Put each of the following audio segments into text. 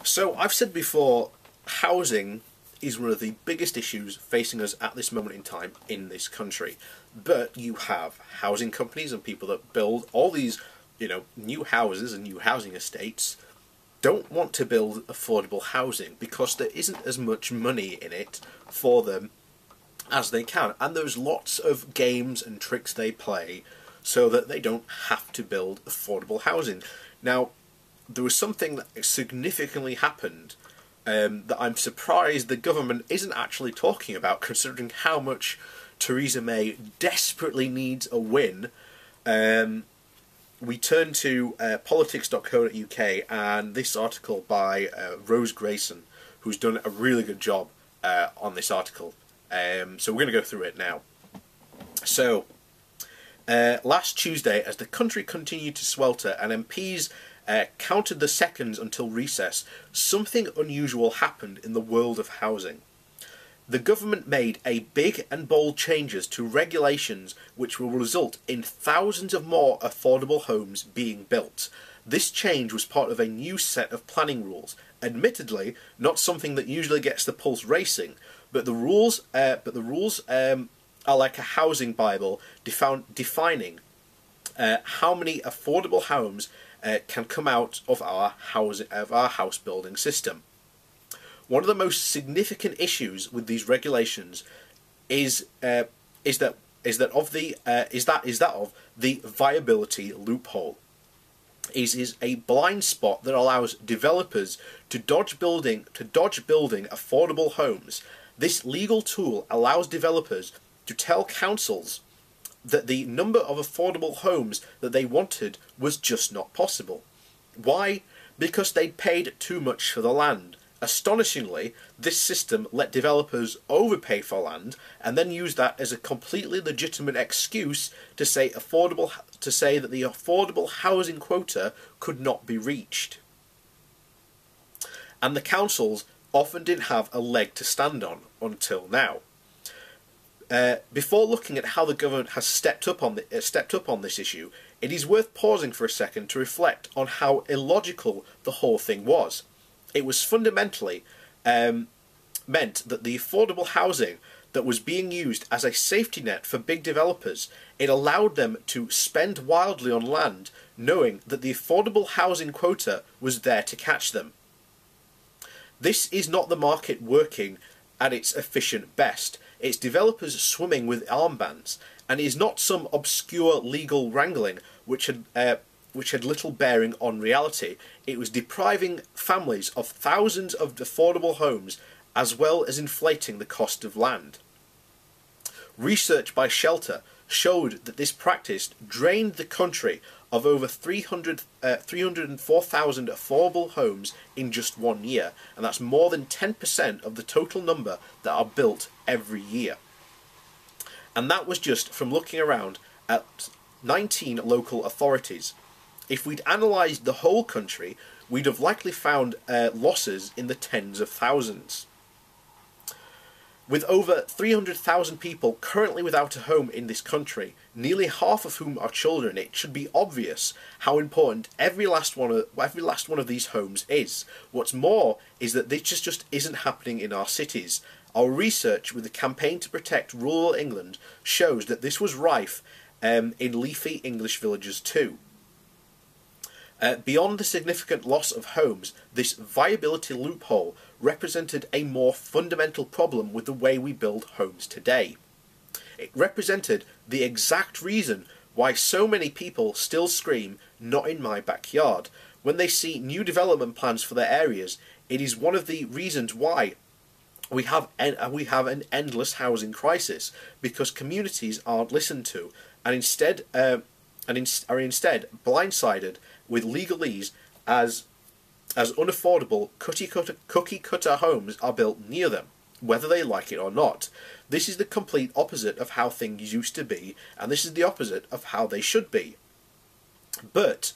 So I've said before, housing is one of the biggest issues facing us at this moment in time in this country. But you have housing companies and people that build all these, new houses and new housing estates don't want to build affordable housing because there isn't as much money in it for them as they can. And there's lots of games and tricks they play so that they don't have to build affordable housing. Now, there was something that significantly happened that I'm surprised the government isn't actually talking about, considering how much Theresa May desperately needs a win. We turn to politics.co.uk and this article by Rose Grayson, who's done a really good job on this article. So we're going to go through it now. So, last Tuesday, as the country continued to swelter and MPs counted the seconds until recess, something unusual happened in the world of housing. The government made a big and bold changes to regulations which will result in thousands of more affordable homes being built. This change was part of a new set of planning rules. Admittedly, not something that usually gets the pulse racing, but the rules are like a housing bible defining how many affordable homes can come out of our house building system. One of the most significant issues with these regulations is that of the viability loophole. It is a blind spot that allows developers to dodge building affordable homes. This legal tool allows developers to tell councils that the number of affordable homes that they wanted was just not possible. Why? Because they'd paid too much for the land. Astonishingly, this system let developers overpay for land and then use that as a completely legitimate excuse to say that the affordable housing quota could not be reached. And the councils often didn't have a leg to stand on until now. Before looking at how the government has stepped up on this issue, it is worth pausing for a second to reflect on how illogical the whole thing was. It was fundamentally meant that the affordable housing that was being used as a safety net for big developers, it allowed them to spend wildly on land, knowing that the affordable housing quota was there to catch them. This is not the market working at its efficient best. It's developers swimming with armbands, and is not some obscure legal wrangling which had little bearing on reality. It was depriving families of thousands of affordable homes, as well as inflating the cost of land. Research by Shelter showed that this practice drained the country of over 304,000 affordable homes in just 1 year, and that's more than 10% of the total number that are built every year. And that was just from looking around at 19 local authorities. If we'd analysed the whole country, we'd have likely found losses in the tens of thousands. With over 300,000 people currently without a home in this country, nearly half of whom are children, it should be obvious how important every last one of these homes is. What's more is that this just isn't happening in our cities. Our research with the Campaign to Protect Rural England shows that this was rife in leafy English villages too. Beyond the significant loss of homes, this viability loophole represented a more fundamental problem with the way we build homes today. It represented the exact reason why so many people still scream, "Not in my backyard," when they see new development plans for their areas. It is one of the reasons why we have an endless housing crisis, because communities aren't listened to and are instead blindsided with legalese as unaffordable cookie cutter homes are built near them, whether they like it or not. This is the complete opposite of how things used to be, and this is the opposite of how they should be. But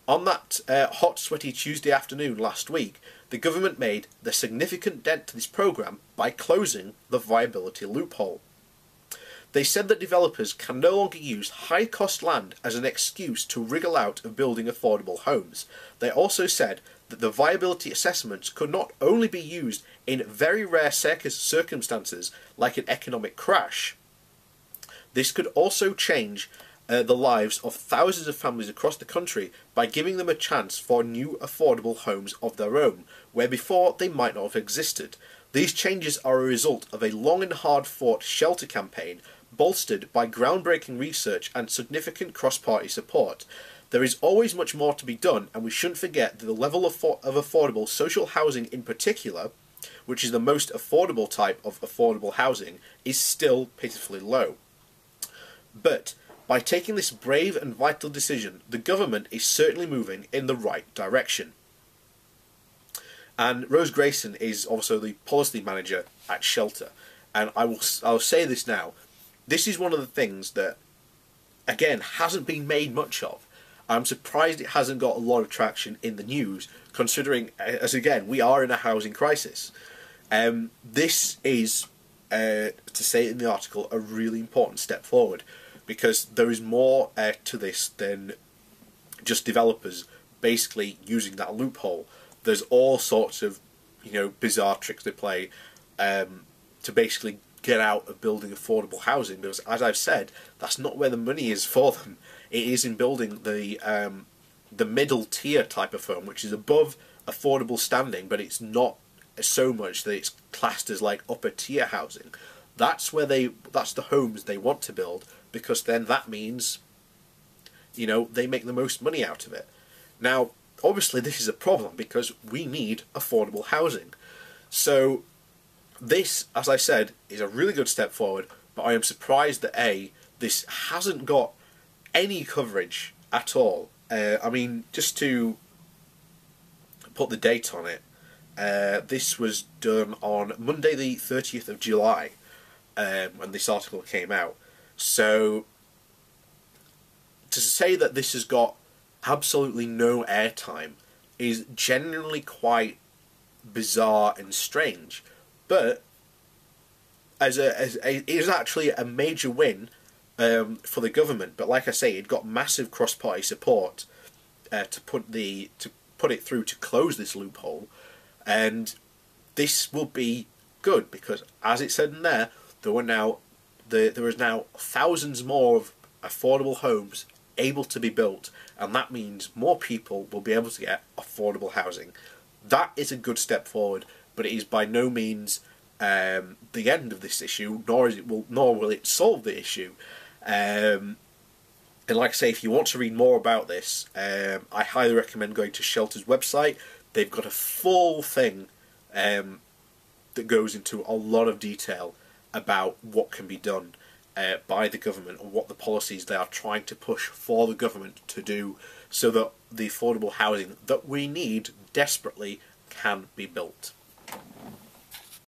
on that hot, sweaty Tuesday afternoon last week, the government made the significant dent to this programme by closing the viability loophole. They said that developers can no longer use high-cost land as an excuse to wriggle out of building affordable homes. They also said that the viability assessments could not only be used in very rare circumstances like an economic crash, this could also change the lives of thousands of families across the country by giving them a chance for new affordable homes of their own, where before they might not have existed. These changes are a result of a long and hard-fought shelter campaign bolstered by groundbreaking research and significant cross-party support. There is always much more to be done, and we shouldn't forget that the level of affordable social housing in particular, which is the most affordable type of affordable housing, is still pitifully low. But by taking this brave and vital decision, the government is certainly moving in the right direction. And Rose Grayson is also the policy manager at Shelter. And I'll say this now. This is one of the things that, again, hasn't been made much of. I'm surprised it hasn't got a lot of traction in the news, considering, as again, we are in a housing crisis. This is, to say it in the article, a really important step forward, because there is more to this than just developers basically using that loophole. There's all sorts of, bizarre tricks they play to basically get out of building affordable housing. Because, as I've said, that's not where the money is for them. It is in building the middle tier type of home, which is above affordable standing, but it's not so much that it's classed as like upper tier housing. That's the homes they want to build, because then that means, they make the most money out of it. Now, obviously this is a problem because we need affordable housing. So this, as I said, is a really good step forward, but I am surprised that this hasn't got any coverage at all. I mean, just to put the date on it, this was done on Monday the 30th of July, when this article came out. So to say that this has got absolutely no airtime is genuinely quite bizarre and strange. But it is actually a major win for the government. But like I say, it got massive cross-party support to put it through to close this loophole, and this will be good because, as it said in there, there is now thousands more of affordable homes able to be built, and that means more people will be able to get affordable housing. That is a good step forward, but it is by no means the end of this issue, nor will it solve the issue. And like I say, if you want to read more about this, I highly recommend going to Shelter's website. They've got a full thing that goes into a lot of detail about what can be done by the government and what the policies they are trying to push for the government to do so that the affordable housing that we need desperately can be built.